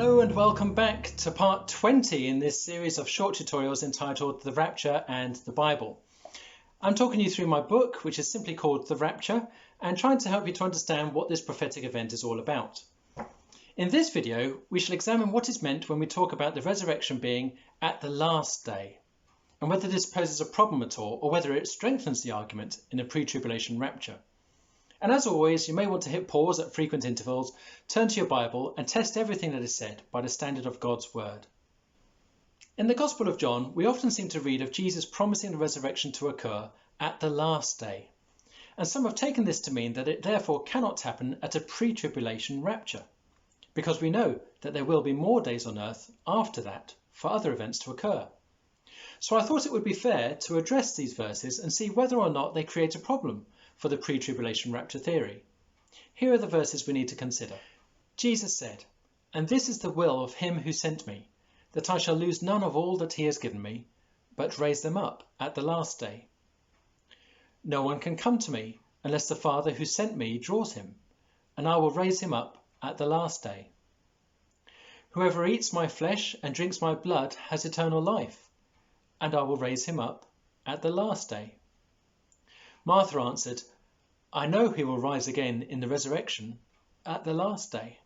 Hello and welcome back to part 20 in this series of short tutorials entitled The Rapture and the Bible. I'm talking you through my book, which is simply called The Rapture, and trying to help you to understand what this prophetic event is all about. In this video, we shall examine what is meant when we talk about the resurrection being at the last day, and whether this poses a problem at all, or whether it strengthens the argument in a pre-tribulation rapture. And as always, you may want to hit pause at frequent intervals, turn to your Bible and test everything that is said by the standard of God's Word. In the Gospel of John, we often seem to read of Jesus promising the resurrection to occur at the last day. And some have taken this to mean that it therefore cannot happen at a pre-tribulation rapture, because we know that there will be more days on earth after that for other events to occur. So I thought it would be fair to address these verses and see whether or not they create a problem for the pre-tribulation rapture theory. Here are the verses we need to consider. Jesus said, "And this is the will of him who sent me, that I shall lose none of all that he has given me, but raise them up at the last day. No one can come to me unless the Father who sent me draws him, and I will raise him up at the last day. Whoever eats my flesh and drinks my blood has eternal life, and I will raise him up at the last day." Martha answered, "I know he will rise again in the resurrection at the last day.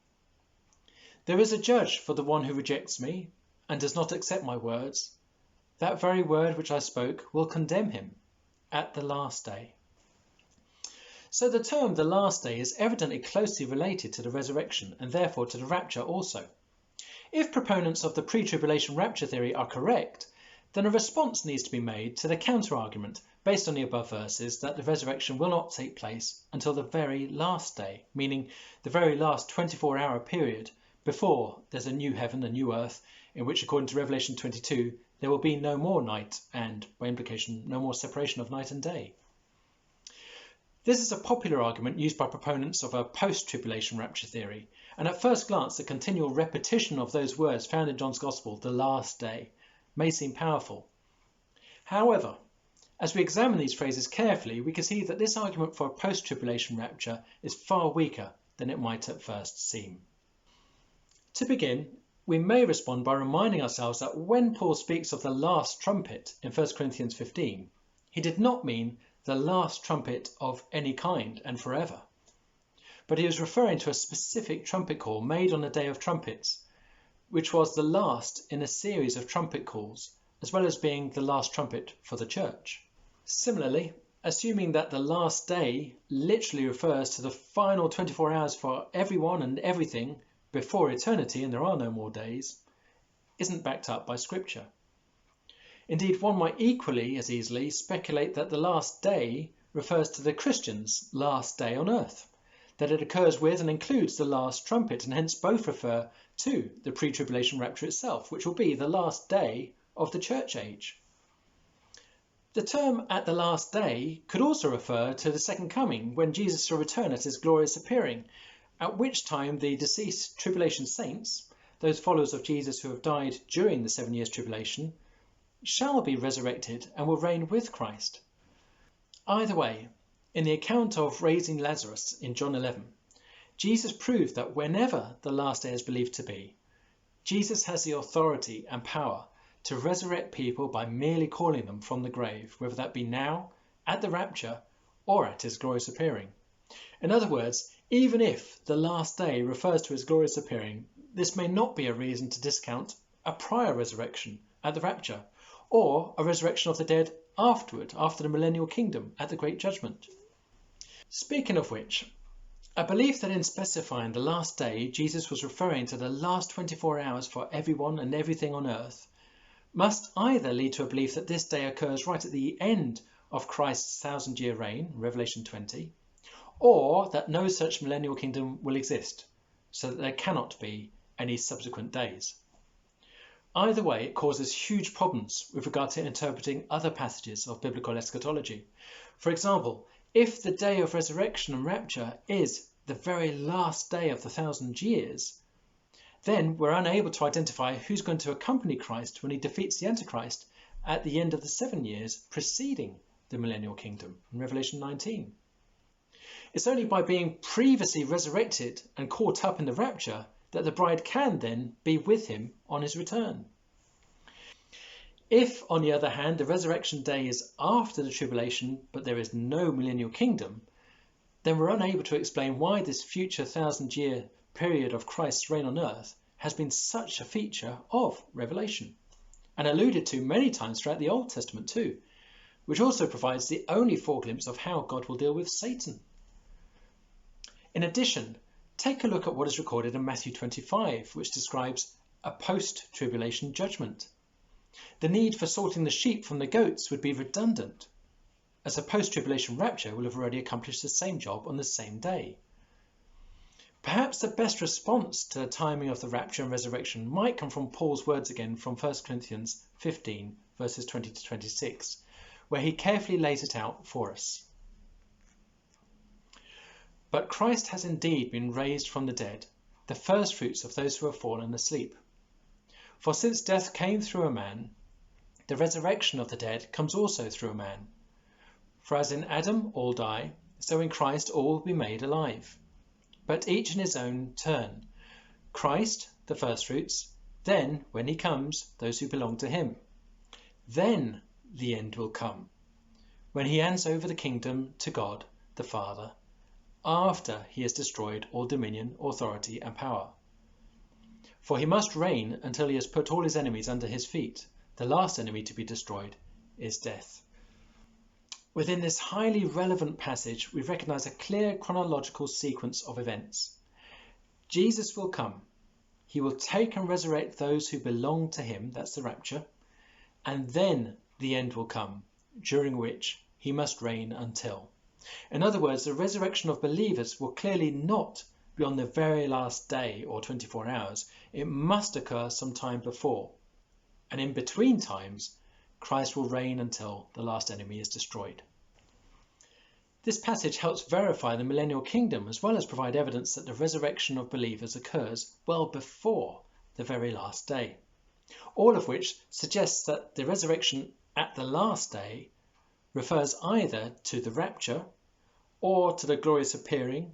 There is a judge for the one who rejects me and does not accept my words. That very word which I spoke will condemn him at the last day." So the term "the last day" is evidently closely related to the resurrection and therefore to the rapture also. If proponents of the pre-tribulation rapture theory are correct, then a response needs to be made to the counter-argument based on the above verses that the resurrection will not take place until the very last day, meaning the very last 24-hour period before there's a new heaven, a new earth, in which, according to Revelation 22, there will be no more night and, by implication, no more separation of night and day. This is a popular argument used by proponents of a post-tribulation rapture theory, and at first glance the continual repetition of those words found in John's Gospel, the last day, may seem powerful. However, as we examine these phrases carefully, we can see that this argument for a post-tribulation rapture is far weaker than it might at first seem. To begin, we may respond by reminding ourselves that when Paul speaks of the last trumpet in 1 Corinthians 15, he did not mean the last trumpet of any kind and forever, but he was referring to a specific trumpet call made on the Day of Trumpets, which was the last in a series of trumpet calls, as well as being the last trumpet for the church. Similarly, assuming that the last day literally refers to the final 24 hours for everyone and everything before eternity and there are no more days, isn't backed up by Scripture. Indeed, one might equally as easily speculate that the last day refers to the Christian's last day on earth, that it occurs with and includes the last trumpet, and hence both refer to the pre-tribulation rapture itself, which will be the last day of the church age. The term "at the last day" could also refer to the second coming, when Jesus shall return at his glorious appearing, at which time the deceased tribulation saints, those followers of Jesus who have died during the 7 years tribulation, shall be resurrected and will reign with Christ. Either way, in the account of raising Lazarus in John 11, Jesus proved that whenever the last day is believed to be, Jesus has the authority and power to resurrect people by merely calling them from the grave, whether that be now, at the rapture, or at his glorious appearing. In other words, even if the last day refers to his glorious appearing, this may not be a reason to discount a prior resurrection at the rapture, or a resurrection of the dead afterward, after the millennial kingdom at the Great Judgment. Speaking of which, I believe that in specifying the last day, Jesus was referring to the last 24 hours for everyone and everything on earth, must either lead to a belief that this day occurs right at the end of Christ's 1,000-year reign, Revelation 20, or that no such millennial kingdom will exist, so that there cannot be any subsequent days. Either way, it causes huge problems with regard to interpreting other passages of biblical eschatology. For example, if the day of resurrection and rapture is the very last day of the 1,000 years, then we're unable to identify who's going to accompany Christ when he defeats the Antichrist at the end of the 7 years preceding the millennial kingdom in Revelation 19. It's only by being previously resurrected and caught up in the rapture that the bride can then be with him on his return. If, on the other hand, the resurrection day is after the tribulation, but there is no millennial kingdom, then we're unable to explain why this future 1,000-year period of Christ's reign on earth has been such a feature of Revelation, and alluded to many times throughout the Old Testament too, which also provides the only foreglimpse of how God will deal with Satan. In addition, take a look at what is recorded in Matthew 25, which describes a post-tribulation judgment. The need for sorting the sheep from the goats would be redundant, as a post-tribulation rapture will have already accomplished the same job on the same day. Perhaps the best response to the timing of the rapture and resurrection might come from Paul's words again from 1 Corinthians 15, verses 20 to 26, where he carefully lays it out for us. But Christ has indeed been raised from the dead, the firstfruits of those who have fallen asleep. For since death came through a man, the resurrection of the dead comes also through a man. For as in Adam all die, so in Christ all will be made alive, but each in his own turn. Christ, the firstfruits, then, when he comes, those who belong to him. Then the end will come, when he hands over the kingdom to God the Father, after he has destroyed all dominion, authority and power. For he must reign until he has put all his enemies under his feet. The last enemy to be destroyed is death. Within this highly relevant passage, we recognize a clear chronological sequence of events. Jesus will come. He will take and resurrect those who belong to him, that's the rapture, and then the end will come, during which he must reign until. In other words, the resurrection of believers will clearly not be on the very last day or 24 hours. It must occur sometime before. And in between times, Christ will reign until the last enemy is destroyed. This passage helps verify the millennial kingdom as well as provide evidence that the resurrection of believers occurs well before the very last day. All of which suggests that the resurrection at the last day refers either to the rapture or to the glorious appearing,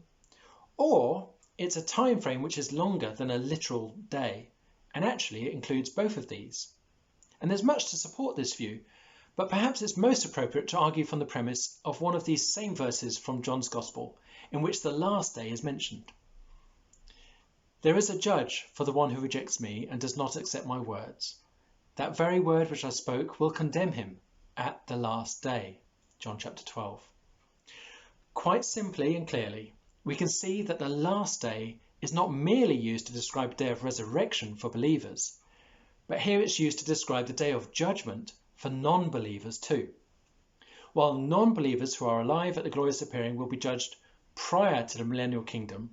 or it's a time frame which is longer than a literal day, and actually it includes both of these. And there's much to support this view, but perhaps it's most appropriate to argue from the premise of one of these same verses from John's Gospel, in which the last day is mentioned. There is a judge for the one who rejects me and does not accept my words. That very word which I spoke will condemn him at the last day. John chapter 12. Quite simply and clearly, we can see that the last day is not merely used to describe the day of resurrection for believers, but here it's used to describe the day of judgment for non-believers too. While non-believers who are alive at the glorious appearing will be judged prior to the millennial kingdom,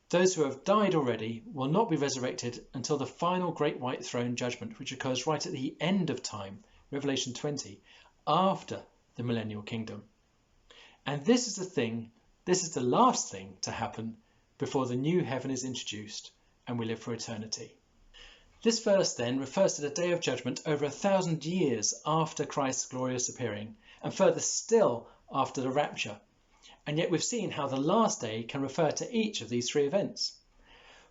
those who have died already will not be resurrected until the final great white throne judgment, which occurs right at the end of time, Revelation 20, after the millennial kingdom. And this is the last thing to happen before the new heaven is introduced and we live for eternity. This verse then refers to the day of judgment over 1,000 years after Christ's glorious appearing, and further still after the rapture. And yet we've seen how the last day can refer to each of these three events.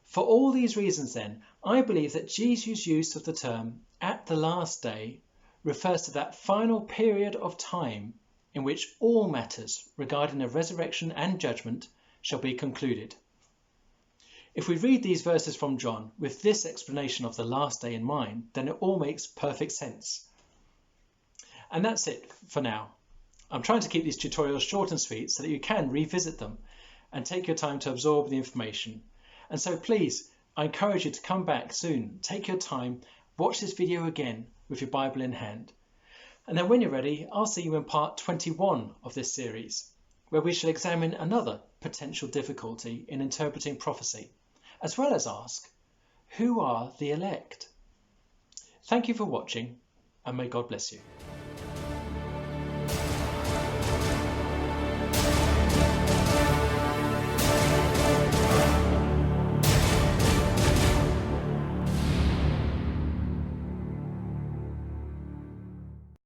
For all these reasons then, I believe that Jesus' use of the term at the last day refers to that final period of time in which all matters regarding the resurrection and judgment shall be concluded. If we read these verses from John with this explanation of the last day in mind, then it all makes perfect sense. And that's it for now. I'm trying to keep these tutorials short and sweet so that you can revisit them and take your time to absorb the information. And so please, I encourage you to come back soon. Take your time, watch this video again with your Bible in hand. And then when you're ready, I'll see you in part 21 of this series, where we shall examine another potential difficulty in interpreting prophecy, as well as ask, who are the elect? Thank you for watching, and may God bless you.